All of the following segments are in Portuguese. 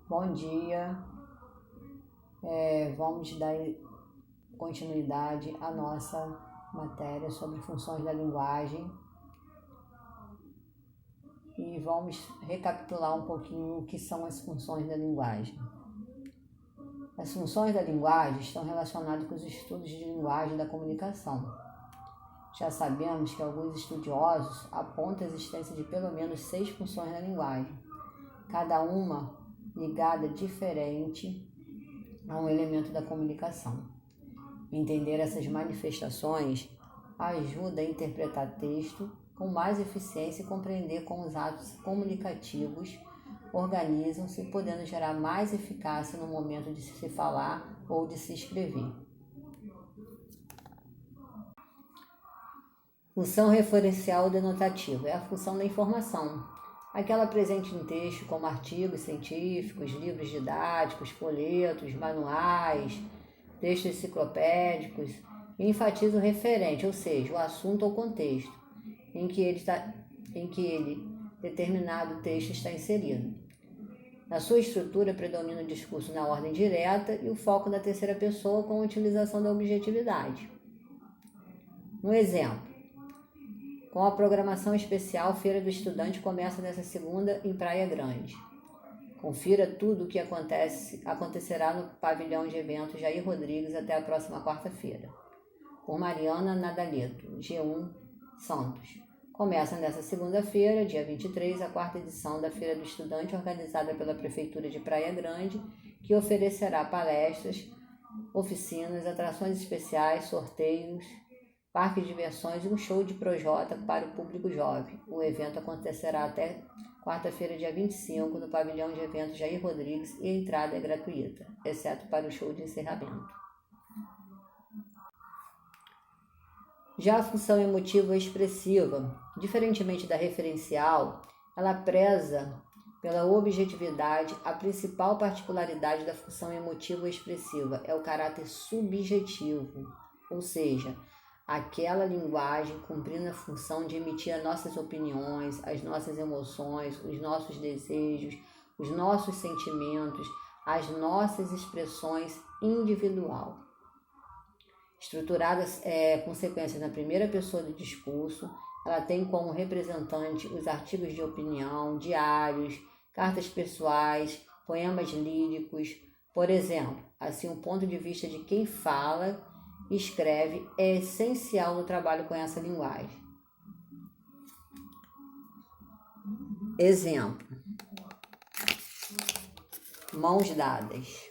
Bom dia, vamos dar continuidade à nossa matéria sobre funções da linguagem e vamos recapitular um pouquinho o que são as funções da linguagem. As funções da linguagem estão relacionadas com os estudos de linguagem e da comunicação. Já sabemos que alguns estudiosos apontam a existência de pelo menos 6 funções da linguagem, cada uma ligada diferente a um elemento da comunicação. Entender essas manifestações ajuda a interpretar texto com mais eficiência e compreender como os atos comunicativos organizam-se, podendo gerar mais eficácia no momento de se falar ou de se escrever. Função referencial denotativa é a função da informação, aquela presente em texto como artigos científicos, livros didáticos, folhetos, manuais, textos enciclopédicos, e enfatiza o referente, ou seja, o assunto ou contexto em que determinado texto está inserido. Na sua estrutura predomina o discurso na ordem direta e o foco da terceira pessoa com a utilização da objetividade. Um exemplo. Com a programação especial, Feira do Estudante começa nesta segunda em Praia Grande. Confira tudo o que acontecerá no pavilhão de eventos Jair Rodrigues até a próxima quarta-feira. Por Mariana Nadaleto, G1 Santos. Começa nesta segunda-feira, dia 23, a quarta edição da Feira do Estudante, organizada pela Prefeitura de Praia Grande, que oferecerá palestras, oficinas, atrações especiais, sorteios, parque de diversões e um show de projota para o público jovem. O evento acontecerá até quarta-feira, dia 25, no pavilhão de eventos Jair Rodrigues e a entrada é gratuita, exceto para o show de encerramento. Já a função emotiva expressiva, diferentemente da referencial, ela preza pela objetividade. A principal particularidade da função emotiva expressiva é o caráter subjetivo, ou seja, aquela linguagem cumprindo a função de emitir as nossas opiniões, as nossas emoções, os nossos desejos, os nossos sentimentos, as nossas expressões individual. Estruturadas com sequências na primeira pessoa do discurso, ela tem como representante os artigos de opinião, diários, cartas pessoais, poemas líricos, por exemplo. Assim, o ponto de vista de quem fala e escreve é essencial no trabalho com essa linguagem. Exemplo: mãos dadas.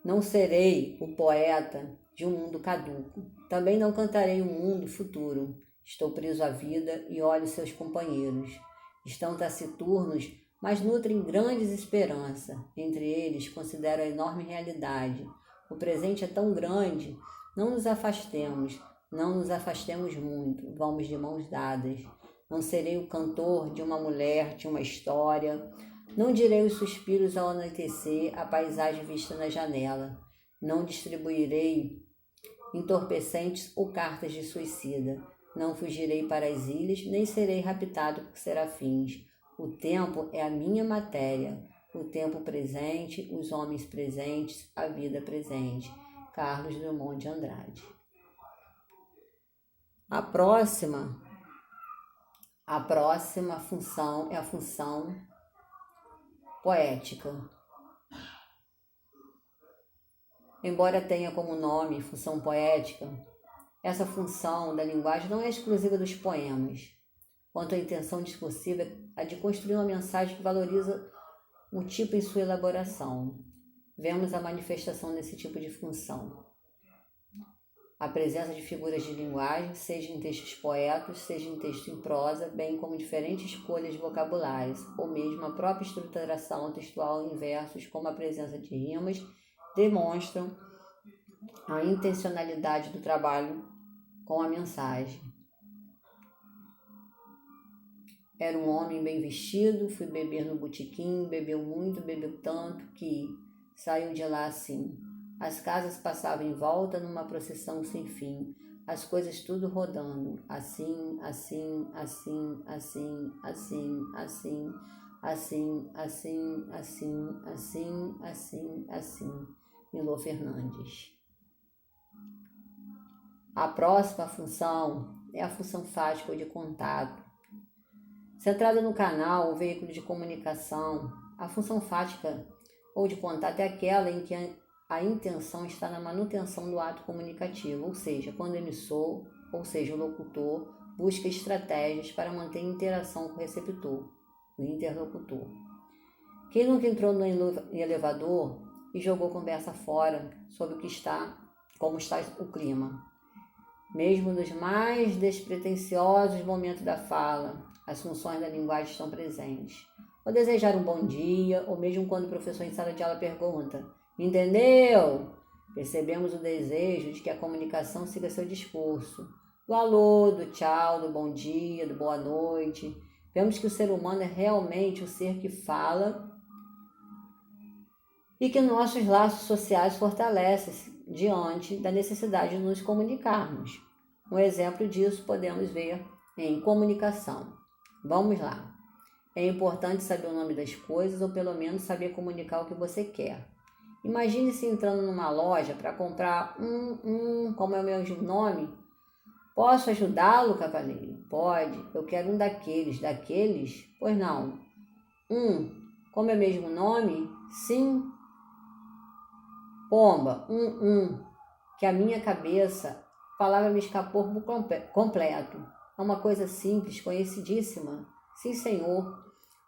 Não serei o poeta de um mundo caduco. Também não cantarei um mundo futuro. Estou preso à vida e olho seus companheiros. Estão taciturnos, mas nutrem grandes esperanças. Entre eles, considero a enorme realidade. O presente é tão grande. Não nos afastemos muito. Vamos de mãos dadas. Não serei o cantor de uma mulher, de uma história. Não direi os suspiros ao anoitecer, a paisagem vista na janela. Não distribuirei entorpecentes ou cartas de suicida. Não fugirei para as ilhas, nem serei raptado por serafins. O tempo é a minha matéria. O tempo presente, os homens presentes, a vida presente. Carlos Drummond de Andrade. A próxima função é a função poética. Embora tenha como nome função poética, essa função da linguagem não é exclusiva dos poemas. Quanto à intenção discursiva, é a de construir uma mensagem que valoriza o tipo em sua elaboração. Vemos a manifestação desse tipo de função. A presença de figuras de linguagem, seja em textos poéticos, seja em texto em prosa, bem como diferentes escolhas de vocabulários, ou mesmo a própria estruturação textual em versos, como a presença de rimas, demonstram a intencionalidade do trabalho com a mensagem. Era um homem bem vestido, fui beber no botequim, bebeu muito, bebeu tanto, que saiu de lá assim. As casas passavam em volta numa procissão sem fim, as coisas tudo rodando, assim, assim, assim, assim, assim, assim, assim, assim, assim, assim, assim, assim. Milor Fernandes. A próxima função é a função fática ou de contato. Centrada no canal ou veículo de comunicação, a função fática ou de contato é aquela em que a intenção está na manutenção do ato comunicativo, ou seja, quando o emissor, ou seja, o locutor, busca estratégias para manter interação com o receptor, o interlocutor. Quem nunca entrou no elevador e jogou conversa fora sobre como está o clima? Mesmo nos mais despretensiosos momentos da fala, as funções da linguagem estão presentes. Ou desejar um bom dia, ou mesmo quando o professor em sala de aula pergunta: entendeu? Percebemos o desejo de que a comunicação siga seu discurso. Do alô, do tchau, do bom dia, do boa noite. Vemos que o ser humano é realmente o ser que fala e que nossos laços sociais fortalecem diante da necessidade de nos comunicarmos. Um exemplo disso podemos ver em comunicação. Vamos lá. É importante saber o nome das coisas ou pelo menos saber comunicar o que você quer. Imagine-se entrando numa loja para comprar como é o meu nome? Posso ajudá-lo, cavaleiro? Pode. Eu quero um daqueles. Daqueles? Pois não. Como é o mesmo nome? Sim. Pomba, que a minha cabeça, a palavra me escapou por completo. É uma coisa simples, conhecidíssima. Sim, senhor.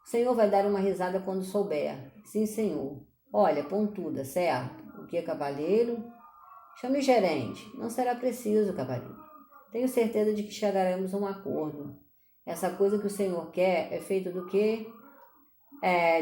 O senhor vai dar uma risada quando souber. Sim, senhor. Olha, pontuda, certo? O que, cavaleiro? Chame o gerente. Não será preciso, cavaleiro. Tenho certeza de que chegaremos a um acordo. Essa coisa que o senhor quer é feita do quê?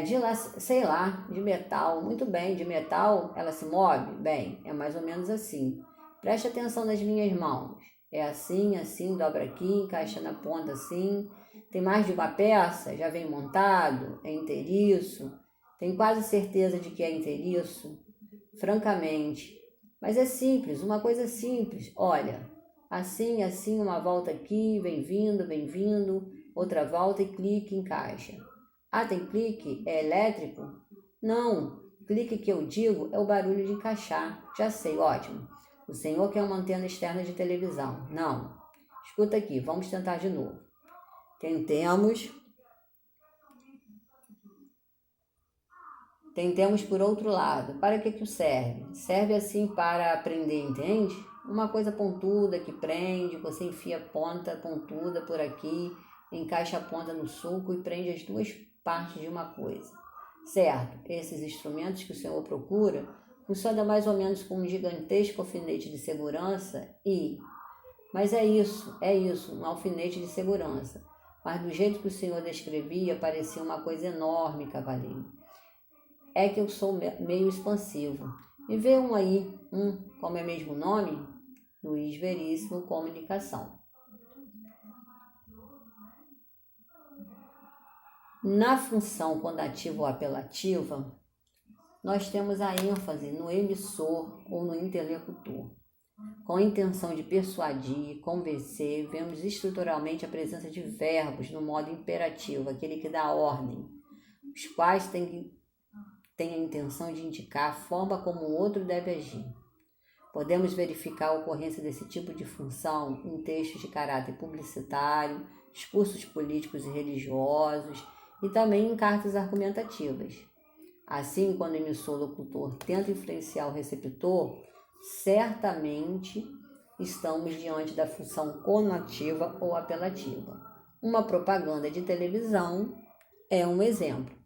De metal. Muito bem, de metal ela se move? Bem, é mais ou menos assim. Preste atenção nas minhas mãos. É assim, assim, dobra aqui, encaixa na ponta assim. Tem mais de uma peça? Já vem montado? É inteiriço? Tem quase certeza de que é inteiriço? Francamente. Mas é simples, uma coisa simples. Olha, assim, assim, uma volta aqui, vem vindo, outra volta e clique, encaixa. Ah, tem clique? É elétrico? Não, clique que eu digo é o barulho de encaixar. Já sei, ótimo. O senhor quer uma antena externa de televisão? Não. Escuta aqui, vamos tentar de novo. Tentemos por outro lado. Para que serve? Serve assim para aprender, entende? Uma coisa pontuda que prende, você enfia a ponta pontuda por aqui, encaixa a ponta no sulco e prende as duas partes de uma coisa. Certo, esses instrumentos que o senhor procura funcionam mais ou menos como um gigantesco alfinete de segurança Mas é isso, um alfinete de segurança. Mas do jeito que o senhor descrevia, parecia uma coisa enorme, cavaleiro. É que eu sou meio expansivo. Me vê um aí, como é mesmo o nome? Luiz Veríssimo, Comunicação. Na função condativa ou apelativa, nós temos a ênfase no emissor ou no interlocutor. Com a intenção de persuadir, convencer, vemos estruturalmente a presença de verbos no modo imperativo, aquele que dá ordem, os quais têm a intenção de indicar a forma como o outro deve agir. Podemos verificar a ocorrência desse tipo de função em textos de caráter publicitário, discursos políticos e religiosos e também em cartas argumentativas. Assim, quando o emissor locutor tenta influenciar o receptor, certamente estamos diante da função conativa ou apelativa. Uma propaganda de televisão é um exemplo.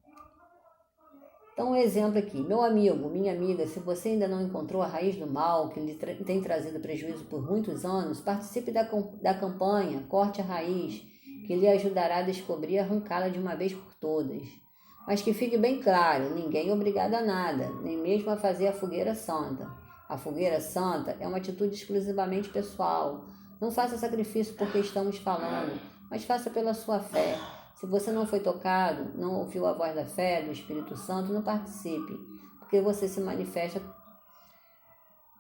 Então, um exemplo aqui. Meu amigo, minha amiga, se você ainda não encontrou a raiz do mal que lhe tem trazido prejuízo por muitos anos, participe da campanha Corte a Raiz, que lhe ajudará a descobrir e arrancá-la de uma vez por todas. Mas que fique bem claro, ninguém é obrigado a nada, nem mesmo a fazer a fogueira santa. A fogueira santa é uma atitude exclusivamente pessoal. Não faça sacrifício porque estamos falando, mas faça pela sua fé. Se você não foi tocado, não ouviu a voz da fé, do Espírito Santo, não participe, porque você se manifesta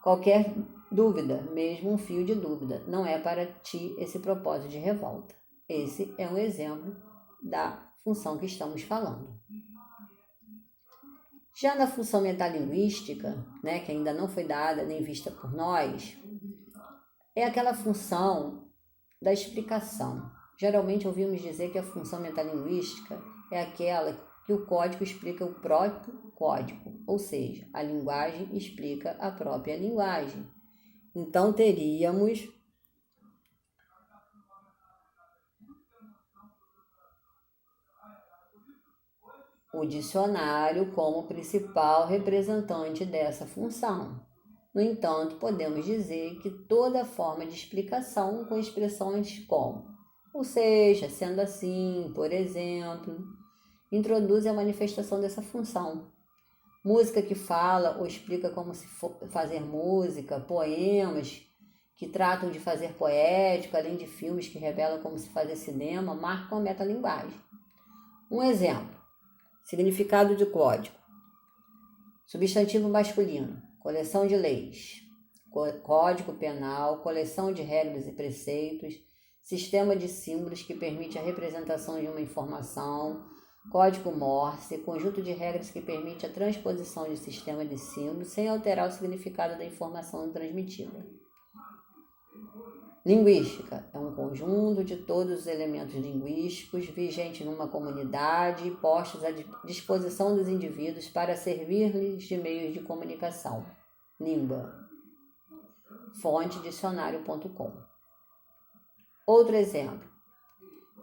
qualquer dúvida, mesmo um fio de dúvida. Não é para ti esse propósito de revolta. Esse é um exemplo da função que estamos falando. Já na função metalinguística, que ainda não foi dada nem vista por nós, é aquela função da explicação. Geralmente ouvimos dizer que a função metalinguística é aquela que o código explica o próprio código, ou seja, a linguagem explica a própria linguagem. Então teríamos o dicionário como principal representante dessa função. No entanto, podemos dizer que toda forma de explicação com expressões como, ou seja, sendo assim, por exemplo, introduz a manifestação dessa função. Música que fala ou explica como se fazer música, poemas que tratam de fazer poético, além de filmes que revelam como se fazer cinema, marcam a metalinguagem. Um exemplo: significado de código. Substantivo masculino, coleção de leis, código penal, coleção de regras e preceitos, sistema de símbolos que permite a representação de uma informação, código Morse, conjunto de regras que permite a transposição de sistema de símbolos sem alterar o significado da informação transmitida. Linguística é um conjunto de todos os elementos linguísticos vigentes numa comunidade e postos à disposição dos indivíduos para servir-lhes de meios de comunicação. Língua. Fonte dicionário.com. Outro exemplo.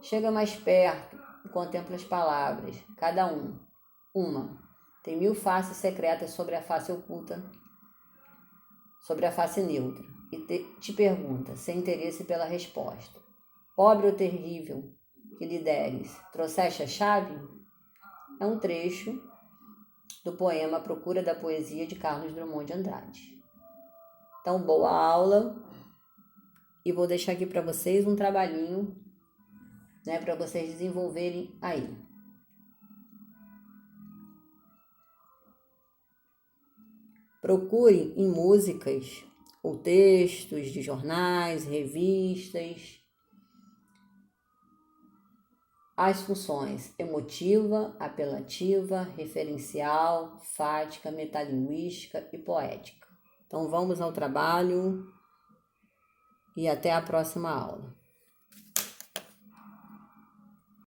Chega mais perto e contempla as palavras, cada uma. Tem 1000 faces secretas sobre a face oculta, sobre a face neutra. E te pergunta, sem interesse pela resposta. Pobre ou terrível que lhe deres, trouxeste a chave? É um trecho do poema A Procura da Poesia, de Carlos Drummond de Andrade. Então, boa aula. E vou deixar aqui para vocês um trabalhinho, para vocês desenvolverem aí. Procure em músicas ou textos de jornais, revistas, as funções emotiva, apelativa, referencial, fática, metalinguística e poética. Então vamos ao trabalho e até a próxima aula.